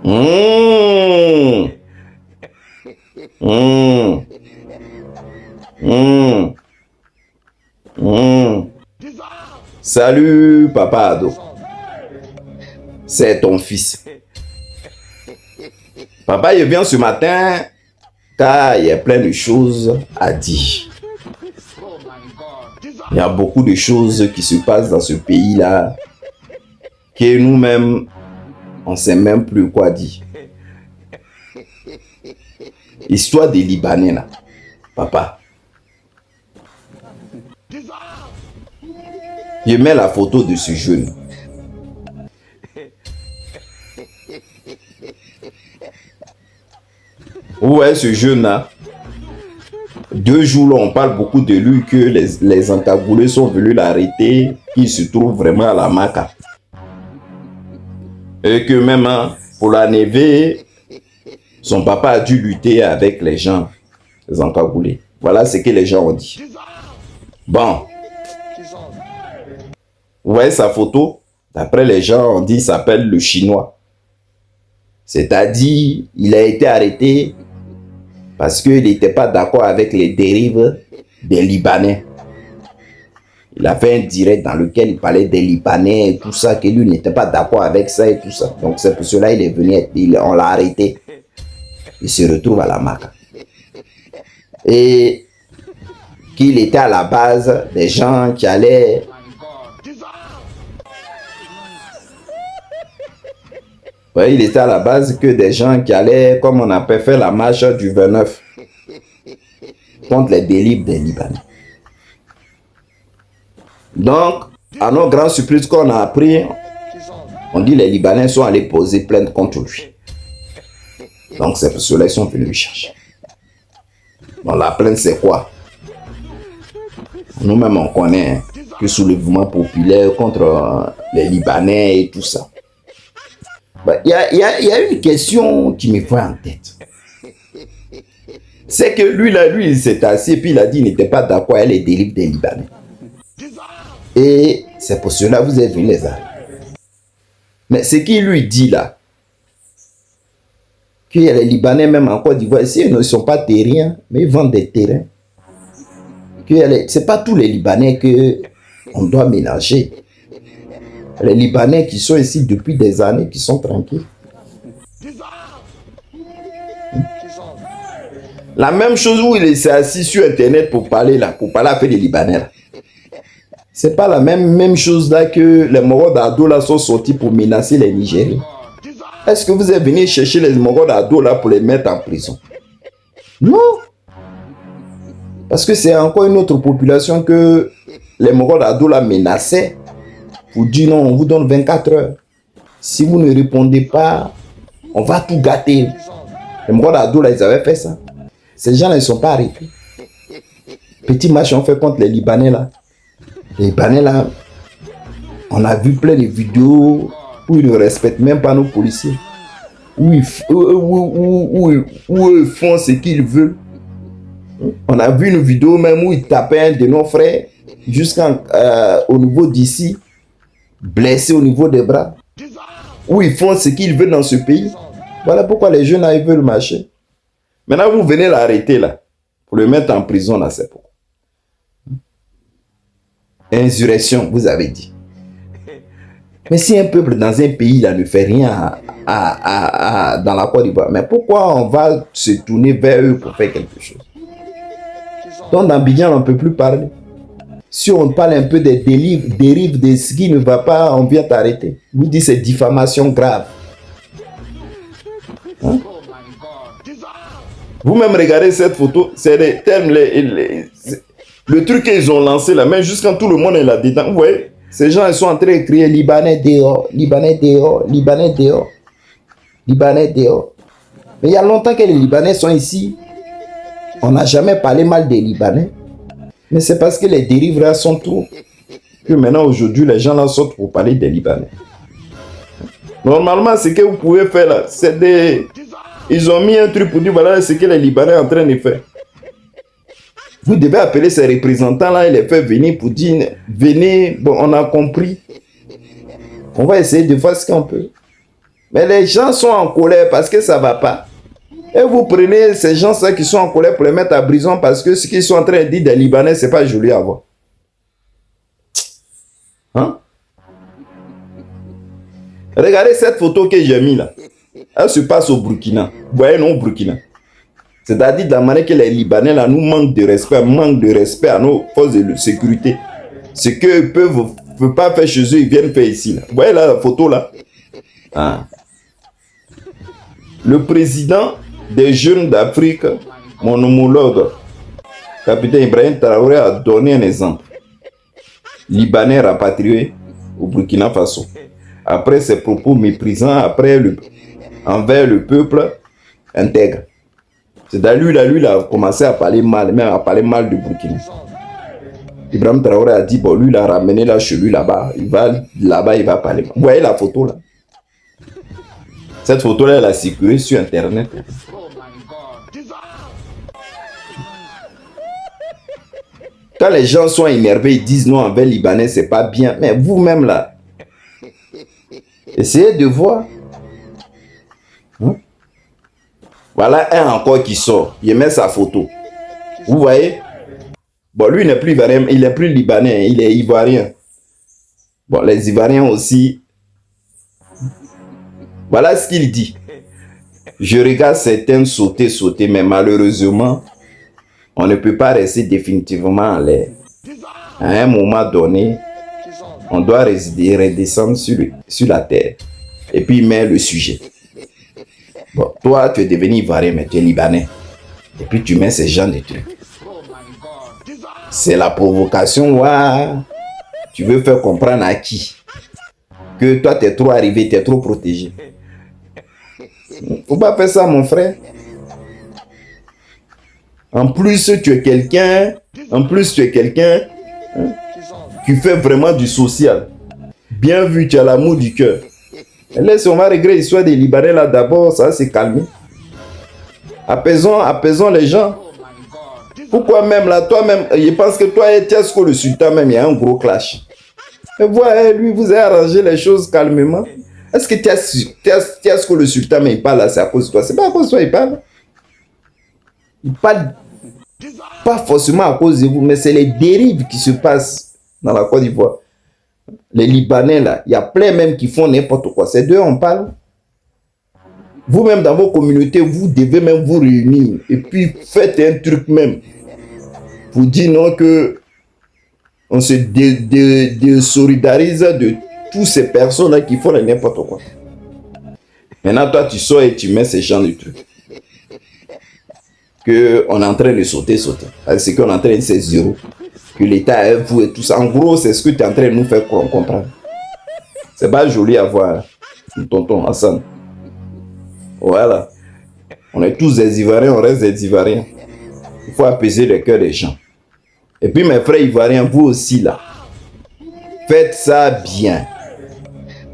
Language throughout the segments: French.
Mmh. Mmh. Mmh. Mmh. Salut, papa Ado. C'est ton fils. Papa, il vient ce matin car il y a plein de choses à dire. Il y a beaucoup de choses qui se passent dans ce pays-là que nous-mêmes, on ne sait même plus quoi dire. Histoire des Libanais, là. Papa. Je mets la photo de ce jeune. Ouais, ce jeune-là. 2 jours là, on parle beaucoup de lui, que les encagoulés sont venus l'arrêter, qu'il se trouve vraiment à la Maca. Et que même pour l'enlever, son papa a dû lutter avec les gens, les encagoulés. Voilà ce que les gens ont dit. Bon. Vous voyez sa photo? D'après les gens, on dit qu'il s'appelle le Chinois. C'est-à-dire, il a été arrêté parce qu'il n'était pas d'accord avec les dérives des Libanais. Il a fait un direct dans lequel il parlait des Libanais et tout ça, que lui n'était pas d'accord avec ça et tout ça. Donc c'est pour cela qu'il est venu, on l'a arrêté. Il se retrouve à la Maca. Et qu'il était à la base des gens qui allaient... Ouais, il était à la base que des gens qui allaient, comme on appelle, faire la marche du 29 contre les délits des Libanais. Donc, à nos grandes surprises qu'on a appris, on dit les Libanais sont allés poser plainte contre lui. Donc, c'est pour cela qu'ils sont venus le chercher. Bon, la plainte, c'est quoi? Nous-mêmes, on connaît que soulèvement populaire contre les Libanais et tout ça. Il y a une question qui me fait en tête. C'est que lui, il s'est assis et puis il a dit qu'il n'était pas d'accord avec les délits des Libanais. Et c'est pour cela que vous êtes venus les arrêter. Mais ce qu'il lui dit là, qu'il y a les Libanais même en Côte d'Ivoire, ici, ils ne sont pas terriens, mais ils vendent des terrains. Ce n'est pas tous les Libanais qu'on doit mélanger. Les Libanais qui sont ici depuis des années, qui sont tranquilles. La même chose où il s'est assis sur Internet pour parler avec les Libanais là. C'est pas la même chose là que les Moro d'Ado là sont sortis pour menacer les Nigériens. Est-ce que vous êtes venu chercher les Moro d'Ado là pour les mettre en prison? Non. Parce que c'est encore une autre population que les Moro d'Ado là menaçaient. Pour dire non, on vous donne 24 heures. Si vous ne répondez pas, on va tout gâter. Les Moro d'Ado là, ils avaient fait ça. Ces gens là, ils ne sont pas arrêtés. Petit match on fait contre les Libanais là. Les Libanais là, on a vu plein de vidéos où ils ne respectent même pas nos policiers. Où ils font ce qu'ils veulent. On a vu une vidéo même où ils tapaient un de nos frères jusqu'au niveau d'ici. Blessés au niveau des bras, où ils font ce qu'ils veulent dans ce pays. Voilà pourquoi les jeunes là, ils veulent marcher. Maintenant, vous venez l'arrêter là, pour le mettre en prison là, c'est pourquoi. Insurrection, vous avez dit. Mais si un peuple dans un pays là ne fait rien dans la Côte d'Ivoire, mais pourquoi on va se tourner vers eux pour faire quelque chose? Donc dans Abidjan, on ne peut plus parler. Si on parle un peu des dérives de ce qui ne va pas, on vient t'arrêter. Vous dites c'est diffamation grave. Hein? Vous-même regardez cette photo, c'est les termes, le truc qu'ils ont lancé là, même jusqu'à tout le monde est là-dedans. Vous voyez, ces gens ils sont en train de crier Libanais dehors, Libanais dehors, Libanais dehors, Libanais dehors. Mais il y a longtemps que les Libanais sont ici. On n'a jamais parlé mal des Libanais. Mais c'est parce que les dérives là sont trop. Que maintenant, aujourd'hui, les gens là sortent pour parler des Libanais. Normalement, ce que vous pouvez faire là, c'est des... Ils ont mis un truc pour dire, voilà ce que les Libanais sont en train de faire. Vous devez appeler ces représentants là et les faire venir pour dire, venez, bon, on a compris. On va essayer de faire ce qu'on peut. Mais les gens sont en colère parce que ça ne va pas. Et vous prenez ces gens-là qui sont en colère pour les mettre à prison parce que ce qu'ils sont en train de dire des Libanais, ce n'est pas joli à voir. Hein? Regardez cette photo que j'ai mis là. Elle se passe au Burkina. Vous voyez, non, au Burkina. C'est-à-dire de la manière que les Libanais là, nous manquent de respect à nos forces de sécurité. Ce qu'ils ne peuvent pas faire chez eux, ils viennent faire ici. Là. Vous voyez là, la photo là? Ah. Le président des jeunes d'Afrique, mon homologue, capitaine Ibrahim Traoré, a donné un exemple. Libanais rapatrié au Burkina Faso. Après ses propos méprisants, envers le peuple intègre. C'est-à-dire lui, il a commencé à parler mal, même à parler mal du Burkina. Ibrahim Traoré a dit, bon, lui, il a ramené là chez lui, là-bas. Il va parler mal. Vous voyez la photo là? Cette photo-là, elle a circulé sur Internet. Quand les gens sont énervés, ils disent non, envers Libanais, c'est pas bien. Mais vous-même là, essayez de voir. Hein? Voilà un encore qui sort. Il met sa photo. Vous voyez? Bon, lui, il n'est plus ivoirien, il n'est plus libanais, il est ivoirien. Bon, les Ivoiriens aussi. Voilà ce qu'il dit. Je regarde certains sauter, mais malheureusement, on ne peut pas rester définitivement en l'air. À un moment donné, on doit redescendre sur la terre. Et puis, il met le sujet. Bon, toi, tu es devenu ivoirien, mais tu es libanais. Et puis, tu mets ces gens de trucs. C'est la provocation, ouais. Tu veux faire comprendre à qui? Que toi, tu es trop arrivé, tu es trop protégé. Faut pas faire ça, mon frère. En plus, tu es quelqu'un qui fait vraiment du social. Bien vu, tu as l'amour du cœur. Laisse, on va régler l'histoire des Libanais là d'abord, ça s'est calmé. Apaisons les gens. Pourquoi même là, toi-même, je pense que toi et Tiasco le sultan même, il y a un gros clash. Et voilà, lui, vous avez arrangé les choses calmement. Est-ce que Tiasco le sultan, mais il parle là, c'est à cause de toi? C'est pas à cause de toi, il parle. Il parle pas forcément à cause de vous, mais c'est les dérives qui se passent dans la Côte d'Ivoire. Les Libanais là, il y a plein même qui font n'importe quoi. C'est d'eux on parle. Vous-même dans vos communautés, vous devez même vous réunir et puis faites un truc même pour dire non que on se désolidarise de toutes ces personnes là qui font n'importe quoi. Maintenant toi tu sors et tu mets ces gens de trucs que on est en train de sauter. C'est qu'on est en train de c'est zéro. Que l'État est vous et tout ça. En gros, c'est ce que tu es en train de nous faire comprendre. C'est pas joli à voir, tonton Hassan. Voilà. On est tous des Ivoiriens, on reste des Ivoiriens. Il faut apaiser le cœur des gens. Et puis mes frères Ivoiriens, vous aussi là, faites ça bien.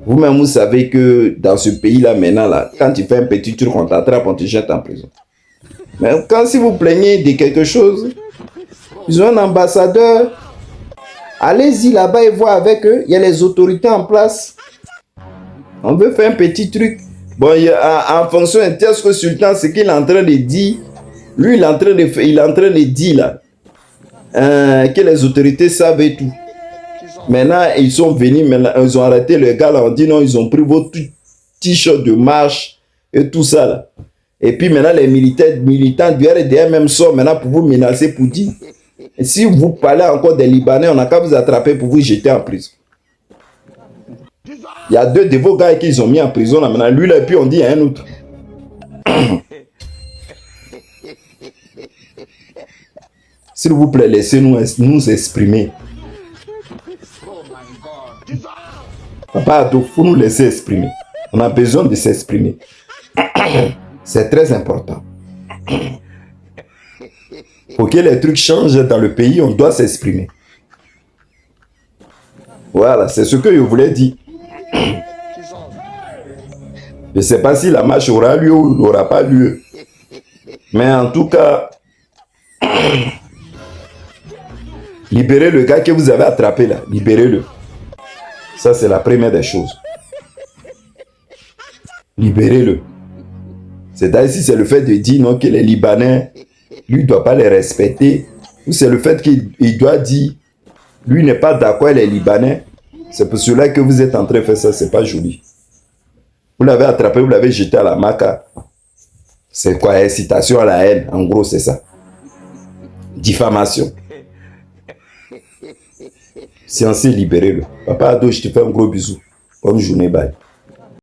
Vous-même, vous savez que dans ce pays-là, maintenant, là, quand tu fais un petit truc, on t'attrape, on te jette en prison. Mais quand si vous plaignez de quelque chose, ils ont un ambassadeur. Allez-y là-bas et voir avec eux. Il y a les autorités en place. On veut faire un petit truc. Bon, en fonction de ce sultan, ce qu'il est en train de dire, lui, il est en train de dire là, que les autorités savent et tout. Maintenant, ils sont venus, maintenant, ils ont arrêté le gars là, on dit non, ils ont pris vos t-shirts de marche et tout ça là. Et puis maintenant, les militants du RDM même sortent maintenant pour vous menacer, pour dire. Et si vous parlez encore des Libanais, on n'a qu'à vous attraper pour vous jeter en prison. Il y a deux de vos gars qu'ils ont mis en prison là maintenant. Lui là, et puis on dit à un autre. S'il vous plaît, laissez-nous nous exprimer. Papa, il faut nous laisser exprimer. On a besoin de s'exprimer. C'est très important. Pour que les trucs changent dans le pays, on doit s'exprimer. Voilà, c'est ce que je voulais dire. Je ne sais pas si la marche aura lieu ou n'aura pas lieu. Mais en tout cas, libérez le gars que vous avez attrapé là. Libérez-le. Ça, c'est la première des choses. Libérez-le. C'est-à-dire si c'est le fait de dire non que les Libanais, lui ne doit pas les respecter, ou c'est le fait qu'il doit dire, lui n'est pas d'accord avec les Libanais, c'est pour cela que vous êtes en train de faire ça, c'est pas joli. Vous l'avez attrapé, vous l'avez jeté à la maca. C'est quoi? Incitation à la haine, en gros c'est ça. Diffamation. Censé libérer-le. Papa Ado, je te fais un gros bisou. Bonne journée, bye.